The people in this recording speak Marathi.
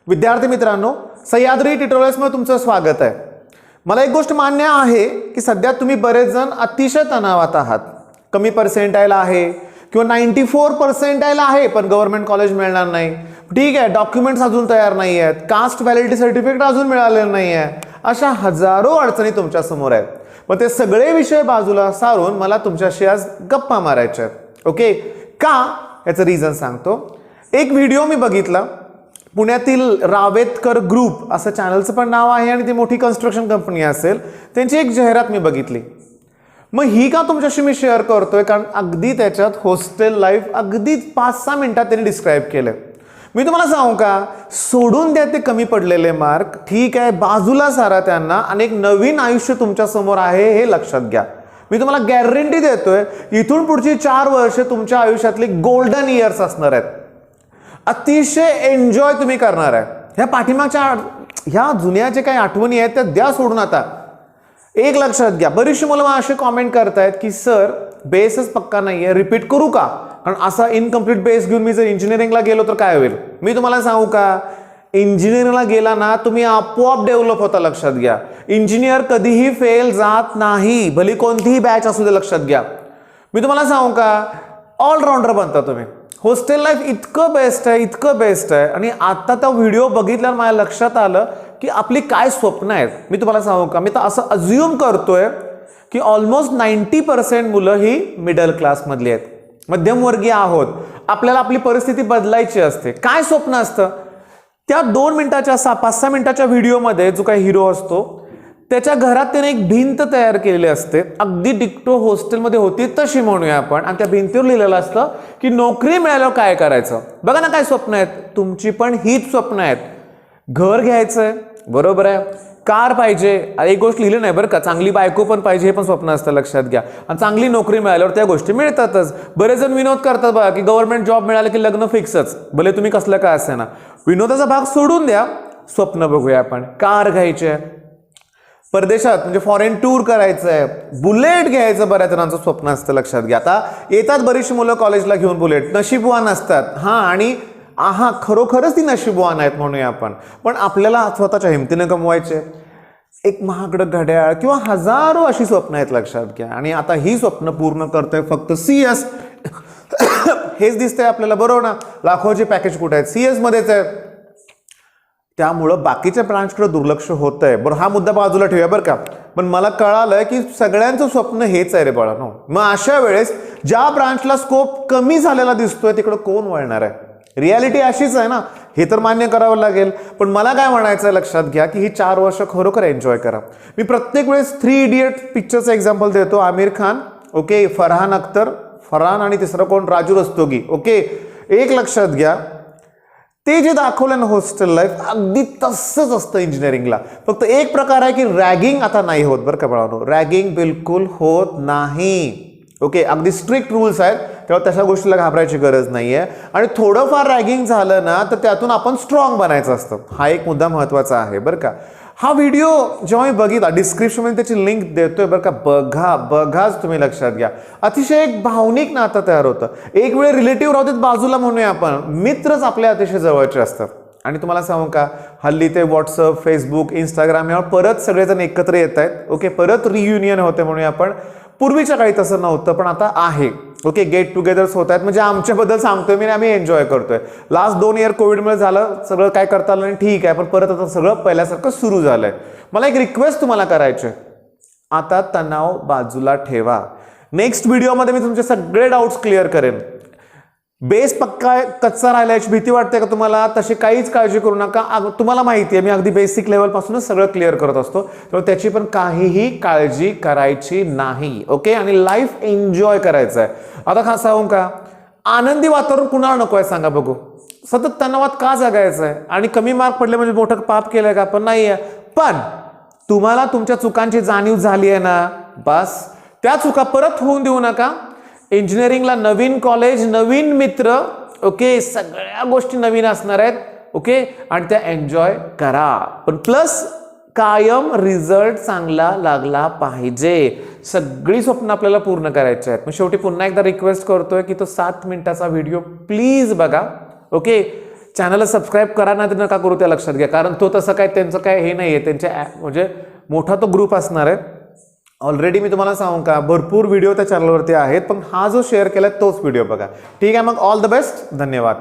विद्यार्थी मित्रांनो, सह्याद्री ट्युटोरियल्समध्ये तुमचं स्वागत आहे। मला एक गोष्ट मान्य आहे की सध्या तुम्ही बरेच जण अतिशय तणावात आहात। कमी पर्सेंटाइल आहे किंवा 94 पर्सेंटाइल आहे पण गव्हर्नमेंट कॉलेज मिळणार नाही, ठीक आहे, डॉक्युमेंट्स अजून तयार नाही आहेत, कास्ट व्हॅलिडिटी सर्टिफिकेट अजून मिळालेलं नाही आहे, अशा हजारो अडचणी तुमच्या समोर आहेत। पण ते सगळे विषय बाजूला सारून मला तुमच्याशी आज गप्पा मारायच्या आहेत। ओके, का याचं रिझन सांगतो। एक व्हिडिओ मी बघितला, पुण्यातील रावेतकर ग्रुप असं चॅनलचं पण नाव आहे आणि ती मोठी कन्स्ट्रक्शन कंपनी असेल, त्यांची एक जाहिरात मी बघितली। मग ही का तुमच्याशी मी शेअर करतोय, कारण अगदी त्याच्यात हॉस्टेल लाईफ अगदी 5-6 मिनिटात त्यांनी डिस्क्राईब केलं। मी तुम्हाला सांगू का, सोडून द्या ते कमी पडलेले मार्क, ठीक आहे, बाजूला सारा त्यांना, आणि एक नवीन आयुष्य तुमच्या समोर आहे हे लक्षात घ्या। मी तुम्हाला गॅरंटी देतोय, इथून पुढची 4 वर्ष तुमच्या आयुष्यातली गोल्डन इयर्स असणार आहेत। अतिशय एन्जॉय तुम्ही करणार आहे। ह्या पाठीमागच्या ह्या जुन्या जे काही आठवणी आहेत त्या द्या सोडून। आता एक लक्षात घ्या, बरीचशी मुलं असे कॉमेंट करतायत की सर बेसच पक्का नाहीये, रिपीट करू का? कारण असा इनकम्प्लीट बेस घेऊन मी जर इंजिनिअरिंगला गेलो तर काय होईल? मी तुम्हाला सांगू का, इंजिनिअरिंगला गेला ना तुम्ही आपोआप डेव्हलप होता। लक्षात घ्या, इंजिनियर कधीही फेल जात नाही, भली कोणतीही बॅच असू दे। लक्षात घ्या, मी तुम्हाला सांगू का, ऑलराऊंडर बनता तुम्ही। हॉस्टेल लाईफ इतकं बेस्ट आहे, इतकं बेस्ट आहे। आणि आता त्या व्हिडिओ बघितल्यावर माझ्या लक्षात आलं की आपली काय स्वप्न आहेत। मी तुम्हाला सांगू का, मी तर असं अज्युम करतोय की ऑलमोस्ट 90% मुलं ही मिडल क्लास मधली आहेत, मध्यमवर्गीय आहोत। आपल्याला आपली परिस्थिती बदलायची असते। काय स्वप्न असतं? त्या 2 मिनिटाच्या 5-6 मिनिटाच्या व्हिडिओमध्ये जो काही हिरो असतो त्याच्या घरात त्याने एक भिंत तयार केलेली असते, अगदी डिक्टो हॉस्टेलमध्ये होती तशी म्हणूया आपण, आणि त्या भिंतीवर लिहिलेलं असतं की नोकरी मिळाल्यावर काय करायचं। बघा ना काय स्वप्न आहेत, तुमची पण हीच स्वप्न आहेत। घर घ्यायचंय, बरोबर आहे, कार पाहिजे, एक गोष्ट लिहिली नाही बरं का, चांगली बायको पण पाहिजे, हे पण स्वप्न असतं, लक्षात घ्या। आणि चांगली नोकरी मिळाल्यावर त्या गोष्टी मिळतातच। बरेच जण विनोद करतात बघा की गव्हर्नमेंट जॉब मिळालं की लग्न फिक्सच, भले तुम्ही कसलं काय असे ना। विनोदाचा भाग सोडून द्या, स्वप्न बघूया आपण। कार घ्यायचे, परदेशात म्हणजे फॉरेन टूर करायचं आहे, बुलेट घ्यायचं बऱ्याच जणांचं स्वप्न असतं। लक्षात घ्या, आता येतात बरीचशी मुलं कॉलेजला घेऊन बुलेट, नशीबवान असतात हां, आणि खरोखरच ती नशीबवान आहेत म्हणूया आपण। पण आपल्याला स्वतःच्या हिमतीने कमवायचे एक महागडं घड्याळ किंवा हजारो अशी स्वप्न आहेत। लक्षात घ्या, आणि आता ही स्वप्न पूर्ण करतोय फक्त CS। हेच दिसतंय आपल्याला, बरोबर ना? लाखोचे पॅकेज कुठे आहेत? CS मध्येच आहे। त्यामुळं बाकीच्या ब्रांचकडे दुर्लक्ष होतंय। बरं, हा मुद्दा बाजूला ठेवूया बरं का। पण मला कळालं की सगळ्यांचं स्वप्न हेच आहे रे बाळांनो। मग अशा वेळेस ज्या ब्रांचला स्कोप कमी झालेला दिसतोय तिकडे कोण वळणार आहे? रियालिटी अशीच आहे ना, हे तर मान्य करावं लागेल। पण मला काय म्हणायचं, लक्षात घ्या की ही 4 वर्ष खरोखर एन्जॉय करा। मी प्रत्येक वेळेस 3 इडियट पिक्चरचं एक्झाम्पल देतो। आमिर खान, ओके, फरहान अख्तर, फरहान, आणि तिसरं कोण, राजू रस्तोगी, ओके। एक लक्षात घ्या, ते जे दाखवलं ना हॉस्टेल लाईफ अगदी तसंच असतं इंजिनिअरिंगला। फक्त एक प्रकार आहे की रॅगिंग आता नाही होत बरं का बाळांनो, रॅगिंग बिलकुल होत नाही। ओके, अगदी स्ट्रिक्ट रूल्स आहेत, तेव्हा तशा गोष्टीला घाबरायची गरज नाहीये। आणि थोडंफार रॅगिंग झालं ना तर त्यातून आपण स्ट्रॉंग बनायचं असतं, हा एक मुद्दा महत्वाचा आहे बरं का। हा व्हिडिओ जेव्हा मी बघितला, डिस्क्रिप्शनमध्ये त्याची लिंक देतोय बरं का, बघाच तुम्ही। लक्षात घ्या, अतिशय एक भावनिक नातं तयार होतं। एक वेळ रिलेटिव्ह राहतात बाजूला म्हणूया आपण, मित्रच आपल्या अतिशय जवळचे असतात। आणि तुम्हाला सांगू का, हल्ली ते व्हॉट्सअप, फेसबुक, इंस्टाग्राम यावर परत सगळेजण एकत्र येत आहेत। ओके, परत रियुनियन होते म्हणूया आपण। पूर्वीच्या काळी तसं नव्हतं पण आता आहे। ओके, गेट टुगेदर्स होत आहेत, म्हणजे आमच्याबद्दल सांगतोय मी, आम्ही एन्जॉय करतोय। लास्ट 2 इयर कोविडमुळे झालं सगळं, काय करता आलं नाही, ठीक आहे, पण परत आता सगळं पहिल्यासारखं सुरू झालंय। मला एक रिक्वेस्ट तुम्हाला करायची, आता तणाव बाजूला ठेवा। नेक्स्ट व्हिडिओमध्ये मी तुमचे सगळे डाऊट्स क्लिअर करेन। बेस पक्का कच्चा राहिला याची भीती वाटते का तुम्हाला? तशी काहीच काळजी करू नका, तुम्हाला माहिती आहे मी अगदी बेसिक लेवल पासूनच सगळं क्लिअर करत असतो, तर त्याची पण काहीही काळजी करायची नाही। ओके, आणि लाईफ एन्जॉय करायचं आहे। आता खास सांगू का, आनंदी वातावरण कुणाला नको आहे सांगा बघू? सतत तणावात का जगायचं आहे? आणि कमी मार्क पडले म्हणजे मोठं पाप केलंय का? पण नाहीये। पण तुम्हाला तुमच्या चुकांची जाणीव झाली आहे ना, बस त्या चुका परत होऊन देऊ नका। इंजिनिअरिंगला नवीन कॉलेज, नवीन मित्र, ओके, सगळ्या गोष्टी नवीन असणार आहेत। ओके, आणि त्या एन्जॉय करा, पण प्लस कायम रिझल्ट चांगला लागला पाहिजे। सगळी स्वप्न आपल्याला पूर्ण करायची आहेत। मग शेवटी पुन्हा एकदा रिक्वेस्ट करतोय की तो 7 मिनिटाचा व्हिडिओ प्लीज बघा। ओके, चॅनलला सबस्क्राईब करा, नाही तर नका करू, त्या लक्षात घ्या. कारण तो तसं काय त्यांचं काय हे नाही आहे, त्यांच्या म्हणजे मोठा तो ग्रुप असणार आहे. ऑलरेडी मी तुम्हाला सांगू का, भरपूर व्हिडिओ त्या चॅनलवरती आहेत, पण हा जो शेअर केला तोच व्हिडिओ बघा. ठीक आहे, मग ऑल द बेस्ट, धन्यवाद.